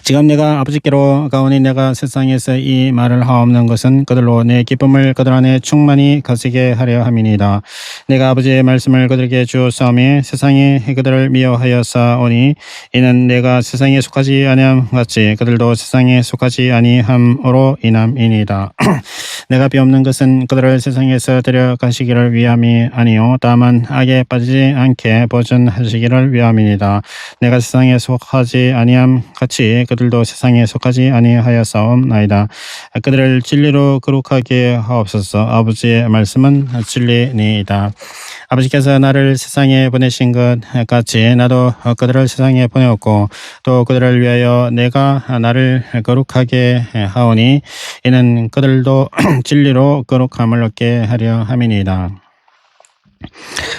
지금 내가 아버지께로 가오니 내가 세상에서 이 말을 하옵는 것은 그들로 내 기쁨을 그들 안에 충만히 가지게 하려 함이니이다. 내가 아버지의 말씀을 그들에게 주었사오니 세상이 그들을 미워하였사오니 이는 내가 세상에 속하지 아니함 같이 그들도 세상에 속하지 아니함으로 인함이니이다. 내가 비옵는 것은 그들을 세상에서 데려가시기를 위함이 아니요 다만 악에 빠지지 않게 보존하시기를 위함이니이다. 내가 세상에 속하지 아니함 같이 그들도 세상에 속하지 아니하였사옵나이다. 그들을 진리로 거룩하게 하옵소서. 아버지의 말씀은 진리니이다. 아버지께서 나를 세상에 보내신 것 같이 나도 그들을 세상에 보내었고 또 그들을 위하여 내가 나를 거룩하게 하오니 이는 그들도 진리로 거룩함을 얻게 하려 함이니이다.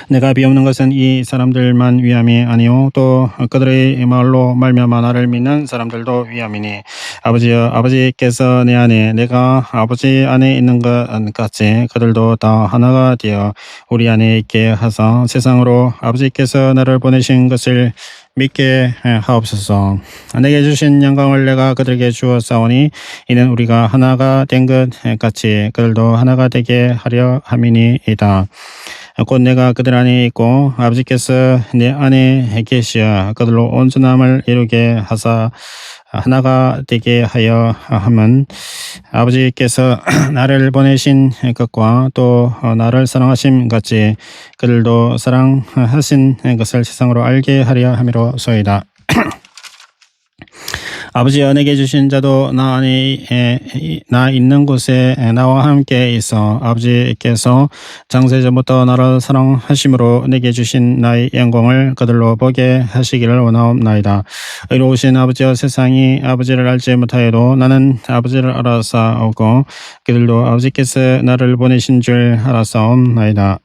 내가 비옵는 것은 이 사람들만 위함이 아니요 또 그들의 말로 말미암아 나를 믿는 사람들도 위함이니 아버지여 아버지께서 내 안에 내가 아버지 안에 있는 것 같이 그들도 다 하나가 되어 우리 안에 있게 하사 세상으로 아버지께서 나를 보내신 것을 믿게 하옵소서. 내게 주신 영광을 내가 그들에게 주었사오니 이는 우리가 하나가 된 것 같이 그들도 하나가 되게 하려 함이니이다. 곧 내가 그들 안에 있고 아버지께서 내 안에 계시어 그들로 온전함을 이루게 하사 하나가 되게 하여 함은 아버지께서 나를 보내신 것과 또 나를 사랑하심 같이 그들도 사랑하신 것을 세상으로 알게 하려 함이로소이다. 아버지여 내게 주신 자도 나 안에 나 있는 곳에 나와 함께 있어 아버지께서 창세전부터 나를 사랑하심으로 내게 주신 나의 영광을 그들로 보게 하시기를 원하옵나이다. 의로우신 아버지여 세상이 아버지를 알지 못하여도 나는 아버지를 알았사오고 그들도 아버지께서 나를 보내신 줄 알았사옵나이다.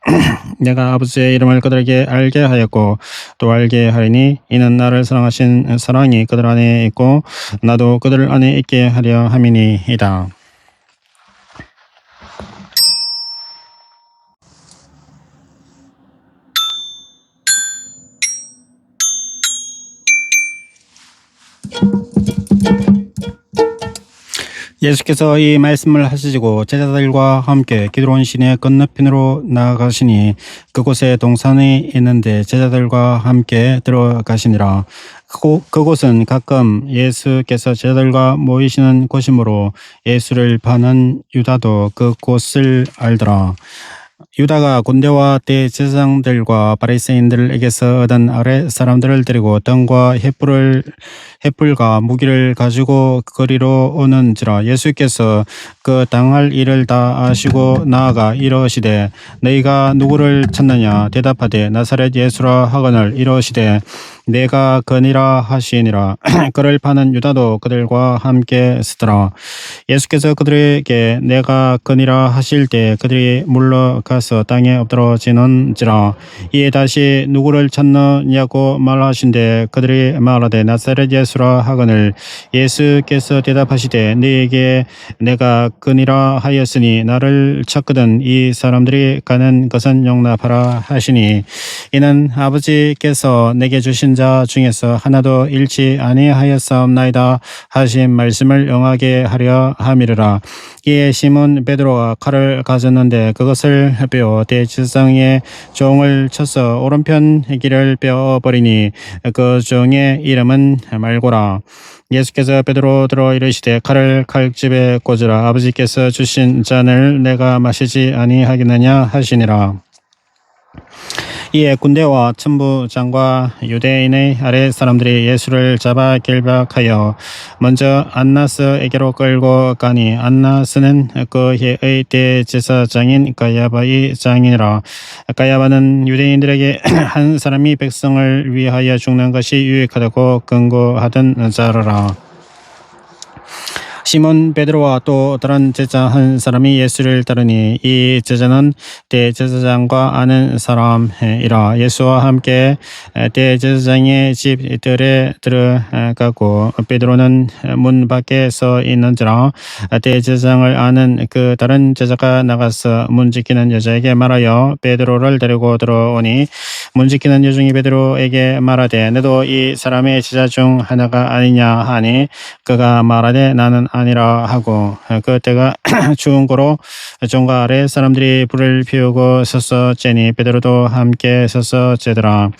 내가 아버지의 이름을 그들에게 알게 하였고 또 알게 하리니 이는 나를 사랑하신 사랑이 그들 안에 있고 나도 그들 안에 있게 하려 함이니이다. 예수께서 이 말씀을 하시고 제자들과 함께 기드론 시내 건너편으로 나아가시니 그곳에 동산이 있는데 제자들과 함께 들어가시니라. 그곳은 가끔 예수께서 제자들과 모이시는 곳이므로 예수를 파는 유다도 그곳을 알더라. 유다가 군대와 대제사장들과 바리새인들에게서 얻은 아랫 사람들을 데리고 등과 횃불과 무기를 가지고 거리로 오는지라. 예수께서 그 당할 일을 다 아시고 나아가 이르시되 너희가 누구를 찾느냐 대답하되 나사렛 예수라 하거늘 이르시되 내가 그니라 하시니라. 그를 파는 유다도 그들과 함께 서더라. 예수께서 그들에게 내가 그니라 하실 때 그들이 물러가서 땅에 엎드러지는지라. 이에 다시 누구를 찾느냐고 말하신대 그들이 말하되 나사렛 예수라 하거늘 예수께서 대답하시되 너희에게 내가 그니라 하였으니 나를 찾거든 이 사람들이 가는 것은 용납하라 하시니 이는 아버지께서 내게 주신 자 중에서 하나도 잃지 아니하였사옵나이다 하신 말씀을 응하게 하려 함이르라. 이에 시몬 베드로가 칼을 가졌는데 그것을 빼어 대제사장의 종을 쳐서 오른편 귀를 빼어버리니 그 종의 이름은 말고라. 예수께서 베드로 들어 이르시되 칼을 칼집에 꽂으라. 아버지께서 주신 잔을 내가 마시지 아니하겠느냐 하시니라. 이에 군대와 천부장과 유대인의 아랫 사람들이 예수를 잡아 결박하여 먼저 안나스에게로 끌고 가니 안나스는 그 해의 대제사장인 가야바의 장이니라. 가야바는 유대인들에게 한 사람이 백성을 위하여 죽는 것이 유익하다고 권고하던 자라. 시몬 베드로와 또 다른 제자 한 사람이 예수를 따르니 이 제자는 대제사장과 아는 사람이라. 예수와 함께 대제사장의 집들에 들어가고 베드로는 문 밖에 서 있는지라. 대제사장을 아는 그 다른 제자가 나가서 문 지키는 여자에게 말하여 베드로를 데리고 들어오니 문 지키는 여종이 베드로에게 말하되 너도 이 사람의 제자 중 하나가 아니냐 하니 그가 말하되 나는 아니라 하고 그때가 추운 고로 종가 아래 사람들이 불을 피우고 서서 쬐니 베드로도 함께 서서 쬐더라.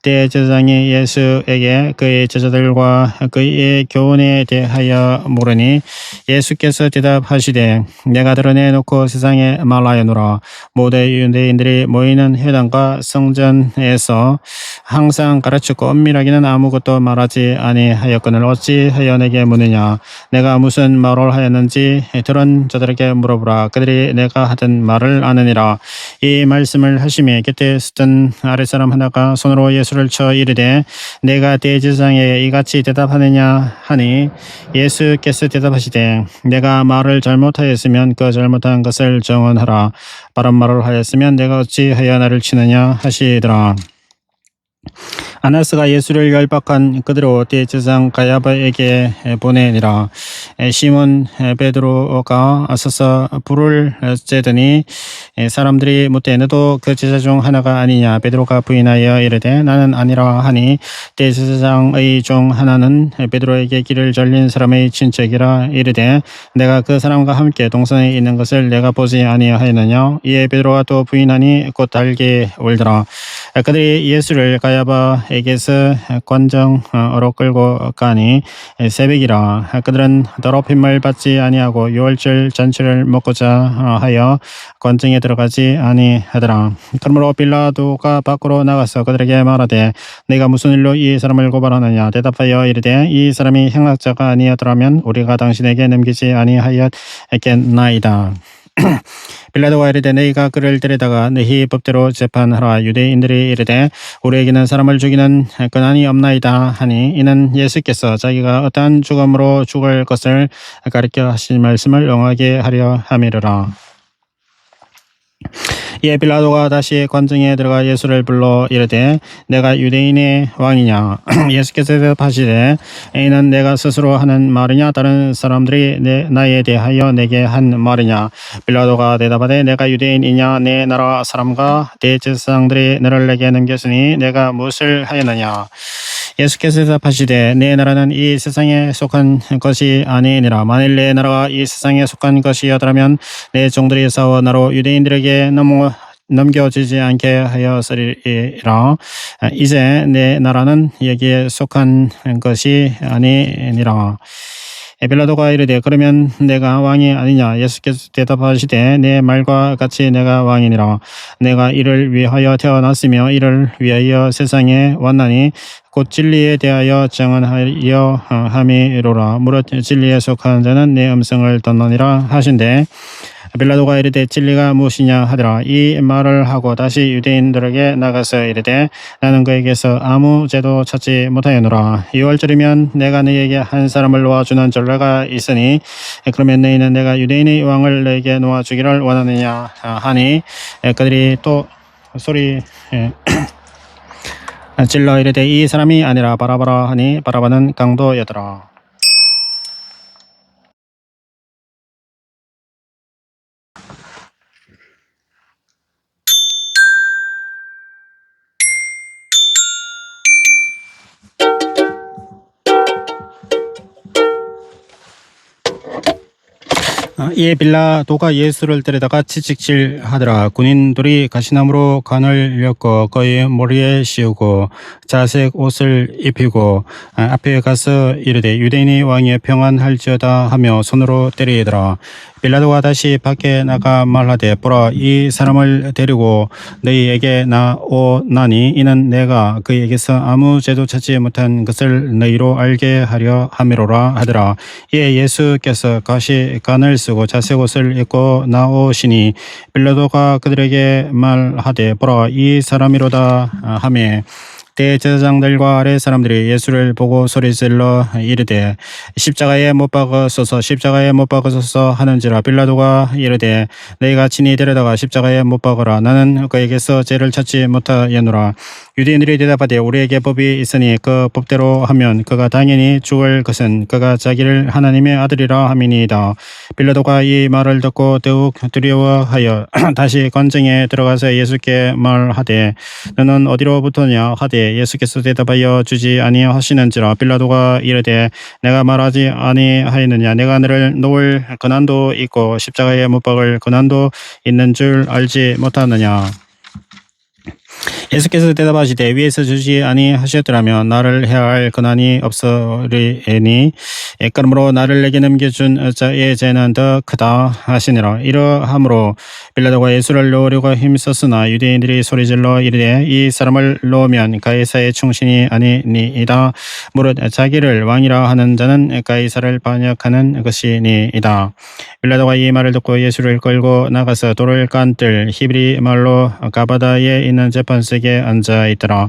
대제사장이 예수에게 그의 제자들과 그의 교훈에 대하여 물으니 예수께서 대답하시되 내가 드러내놓고 세상에 말하여노라. 모든 유대인들이 모이는 회당과 성전에서 항상 가르치고 엄밀하게는 아무것도 말하지 아니하였거늘 어찌하여 내게 묻느냐. 내가 무슨 말을 하였는지 들은 자들에게 물어보라. 그들이 내가 하던 말을 아느니라. 이 말씀을 하시매 곁에 서던 아랫사람 하나가 손으로 예수를 쳐 이르되 내가 대제사장에게 이같이 대답하느냐 하니 예수께서 대답하시되 내가 말을 잘못하였으면 그 잘못한 것을 정언하라. 바른 말을 하였으면 내가 어찌하여 나를 치느냐 하시더라. 아나스가 예수를 결박한 그대로 대제사장 가야바에게 보내니라. 시몬 베드로가 서서 불을 쬐더니 사람들이 묻되 너도 그 제자 중 하나가 아니냐. 베드로가 부인하여 이르되 나는 아니라 하니 대제사장의 중 하나는 베드로에게 길을 절린 사람의 친척이라 이르되 내가 그 사람과 함께 동산에 있는 것을 내가 보지 아니하였느냐. 이에 베드로가 또 부인하니 곧 달게 울더라. 그들이 예수를 가야바에게서 관정으로 끌고 가니 새벽이라. 그들은 더럽힘을 받지 아니하고 유월절 잔치를 먹고자 하여 관정에 들어가지 아니하더라. 그러므로 빌라도가 밖으로 나가서 그들에게 말하되 네가 무슨 일로 이 사람을 고발하느냐. 대답하여 이르되 이 사람이 행악자가 아니었더라면 우리가 당신에게 넘기지 아니하였겠나이다. 빌라도가 이르되 너희가 그를 데려다가 너희 법대로 재판하라. 유대인들이 이르되 우리에게는 사람을 죽이는 권한이 없나이다 하니 이는 예수께서 자기가 어떠한 죽음으로 죽을 것을 가리켜 하신 말씀을 응하게 하려 함이로라. 이에 빌라도가 다시 관정에 들어가 예수를 불러 이르되 내가 유대인의 왕이냐. 예수께서 대답하시되 이는 내가 스스로 하는 말이냐 다른 사람들이 나에 대하여 내게 한 말이냐. 빌라도가 대답하되 내가 유대인이냐. 내 나라 사람과 대제사장들이 너를 내게 넘겼으니 내가 무엇을 하였느냐. 예수께서 대답하시되 내 나라는 이 세상에 속한 것이 아니니라. 만일 내 나라가 이 세상에 속한 것이었더라면 내 종들이 싸워 나로 유대인들에게 넘겨지지 않게 하였으리라. 이제 내 나라는 여기에 속한 것이 아니니라. 빌라도가 이르되 그러면 내가 왕이 아니냐. 예수께서 대답하시되 내 말과 같이 내가 왕이니라. 내가 이를 위하여 태어났으며 이를 위하여 세상에 왔나니 곧 진리에 대하여 증언하려 함이로라. 무릇 진리에 속한 자는 내 음성을 듣느니라 하신대. 빌라도가 이르되 진리가 무엇이냐 하더라. 이 말을 하고 다시 유대인들에게 나가서 이르되 나는 그에게서 아무 죄도 찾지 못하였노라. 6월절이면 내가 너희에게 한 사람을 놓아주는 전례가 있으니 그러면 너희는 내가 유대인의 왕을 너희에게 놓아주기를 원하느냐 하니 그들이 또 소리 질러 이르되 이 사람이 아니라 바라바라 하니 바라바는 강도였더라. 이에 빌라도가 예수를 데려다가 채찍질하더라. 군인들이 가시나무로 관을 엮어 그의 머리에 씌우고 자색 옷을 입히고 앞에 가서 이르되 유대인이 왕이여 평안할지어다 하며 손으로 때리더라. 빌라도가 다시 밖에 나가 말하되 보라, 이 사람을 데리고 너희에게 나오나니 이는 내가 그에게서 아무 죄도 찾지 못한 것을 너희로 알게 하려 함이로라 하더라. 이에 예수께서 가시관을 쓰고 자색 옷을 입고 나오시니 빌라도가 그들에게 말하되 보라, 이 사람이로다 하매 대제사장들과 아래 사람들이 예수를 보고 소리질러 이르되 십자가에 못 박으소서, 십자가에 못 박으소서 하는지라. 빌라도가 이르되 너희가 친히 데려다가 십자가에 못 박으라. 나는 그에게서 죄를 찾지 못하였노라. 유대인들이 대답하되 우리에게 법이 있으니 그 법대로 하면 그가 당연히 죽을 것은 그가 자기를 하나님의 아들이라 함이니이다. 빌라도가 이 말을 듣고 더욱 두려워하여 다시 관정에 들어가서 예수께 말하되 너는 어디로부터냐 하되 예수께서 대답하여 주지 아니하시는지라. 빌라도가 이르되 내가 말하지 아니하였느냐? 내가 너를 놓을 고난도 있고 십자가에 못 박을 고난도 있는 줄 알지 못하느냐? 예수께서 대답하시되 위에서 주지 아니하셨더라면 나를 해할 고난이 없으리니 그러므로 나를 내게 넘겨준 자의 죄는 더 크다 하시니라. 이러함으로 빌라도가 예수를 놓으려고 힘썼으나 유대인들이 소리질러 이르되 이 사람을 놓으면 가이사의 충신이 아니니이다. 무릇 자기를 왕이라 하는 자는 가이사를 반역하는 것이니이다. 빌라도가 이 말을 듣고 예수를 끌고 나가서 돌을 깐들 히브리 말로 가바다에 있는 재판석에 앉아 있더라.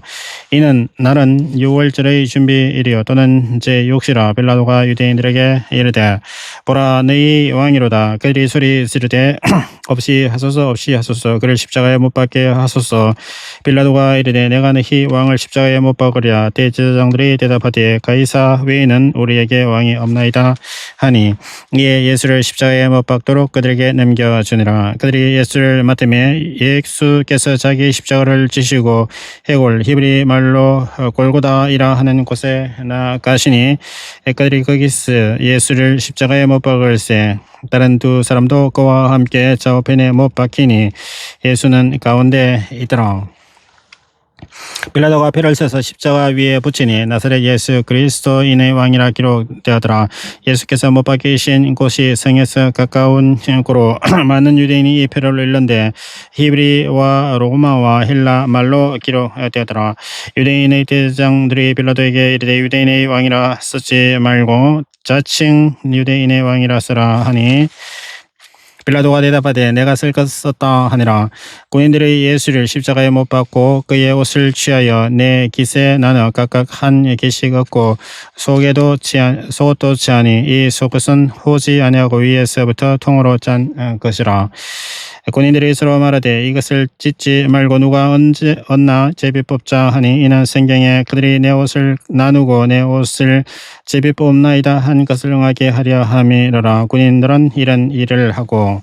이는 날은 6월절의 준비일이요 또는 제6시라. 빌라도가 유대인들에게 이르되 보라, 너희 왕이로다. 그들이 소리 지르되 없이 하소서, 없이 하소서, 그를 십자가에 못 박게 하소서. 빌라도가 이르되 내가 너희 왕을 십자가에 못 박으랴. 대제사장들이 대답하되 가이사 외에는 우리에게 왕이 없나이다 하니 이에 예수를 십자가에 못 박도록 그들에게 넘겨주니라. 그들이 예수를 맡으매 예수께서 자기 십자가를 지시고 해골 히브리 말로 골고다이라 하는 곳에 나가시니 그들이 거기서 예수를 십자가에 못 박을세. 다른 두 사람도 그와 함께 좌우편에 못 박히니 예수는 가운데 있더라. 빌라도가 표를 써서 십자가 위에 붙이니 나사렛 예수 그리스도인의 왕이라 기록되었더라. 예수께서 못 박히신 곳이 성에서 가까운 곳으로 많은 유대인이 이 표를 읽는데 히브리와 로마와 헬라 말로 기록되었더라. 유대인의 대장들이 빌라도에게 이르되 유대인의 왕이라 쓰지 말고 자칭 유대인의 왕이라 쓰라 하니 빌라도가 대답하되 내가 쓸 것 썼다 하니라. 군인들이 예수를 십자가에 못 박고 그의 옷을 취하여 내 깃에 나눠 각각 한 깃씩 얻고 속옷도 취하니 이 속옷은 호지 아니하고 위에서부터 통으로 짠 것이라. 군인들이 서로 말하되 이것을 찢지 말고 누가 언제 얻나 제비 뽑자 하니 이는 성경에 그들이 내 옷을 나누고 내 옷을 제비 뽑나이다 한 것을 응하게 하려 함이로라. 군인들은 이런 일을 하고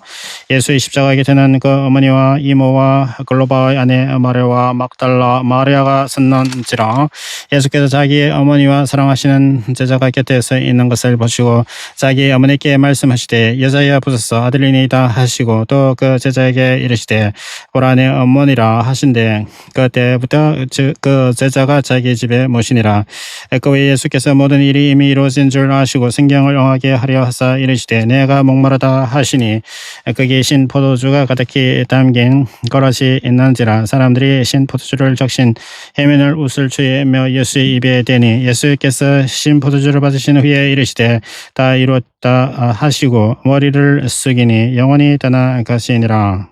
예수의 십자가 곁에는 그 어머니와 이모와 글로바의 아내 마리아와 막달라 마리아가 섰는지라. 예수께서 자기의 어머니와 사랑하시는 제자가 곁에 서 있는 것을 보시고 자기 어머니께 말씀하시되 여자여 보소서 아들이니이다 하시고 또 그 제자에게 이르시되 보라 내 어머니라 하신대 그때부터 그 제자가 자기 집에 모시니라. 그 후에 예수께서 모든 일이 이미 이루어진 줄 아시고 성경을 응하게 하려 하사 이르시되 내가 목마르다 하시니 거기 신 포도주가 가득히 담긴 거럿이 있는지라. 사람들이 신 포도주를 적신 해면을 웃을 추이며 예수의 입에 대니 예수께서 신 포도주를 받으신 후에 이르시되 다 이루었다 하시고 머리를 숙이니 영원히 떠나가시니라.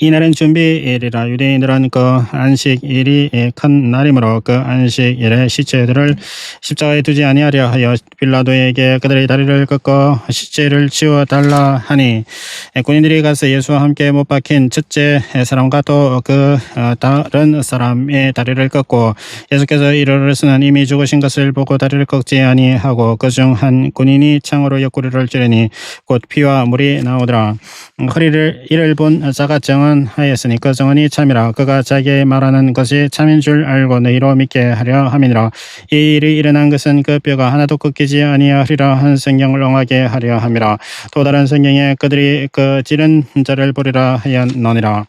이날은 준비일이라. 유대인들은 그 안식일이 큰 날이므로 그 안식일에 시체들을 십자가에 두지 아니하려 하여 빌라도에게 그들의 다리를 꺾어 시체를 치워달라 하니 군인들이 가서 예수와 함께 못 박힌 첫째 사람과 또 그 다른 사람의 다리를 꺾고 예수께서 이르러서는 이미 죽으신 것을 보고 다리를 꺾지 아니하고 그중 한 군인이 창으로 옆구리를 찌르니 곧 피와 물이 나오더라. 이를 본 자가 증언하였으니 그 증언이 참이라. 그가 자기의 말하는 것이 참인 줄 알고 너희로 믿게 하려 함이니라. 이 일이 일어난 것은 그 뼈가 하나도 꺾이지 아니하리라 한 성경을 응하게 하려 함이라. 또 다른 성경에 그들이 그 찌른 자를 보리라 하였느니라.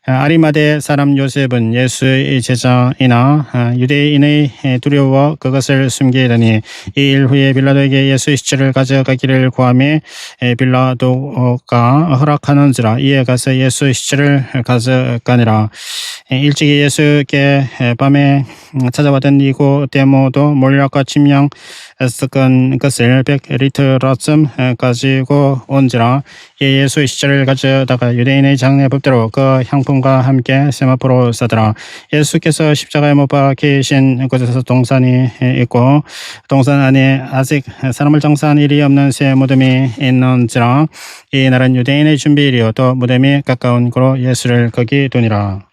아리마대 사람 요셉은 예수의 제자이나 유대인의 두려워 그것을 숨기더니 이 일 후에 빌라도에게 예수의 시체를 가져가기를 구하매 빌라도가 허락하는지라. 이에 가서 예수의 시체를 가져가니라. 일찍이 예수께 밤에 찾아왔던 니고데모도 몰약과 침량 섞은 것을 100리터쯤 가지고 온지라. 예수의 시체를 가져다가 유대인의 장례법대로 그 향품과 함께 세마포로 싸더라. 예수께서 십자가에 못 박히신 곳에서 동산이 있고 동산 안에 아직 사람을 장사한 일이 없는 새 무덤이 있는지라. 이 날은 유대인의 준비일이요 또 무덤이 가까운 고로 예수를 거기 두니라.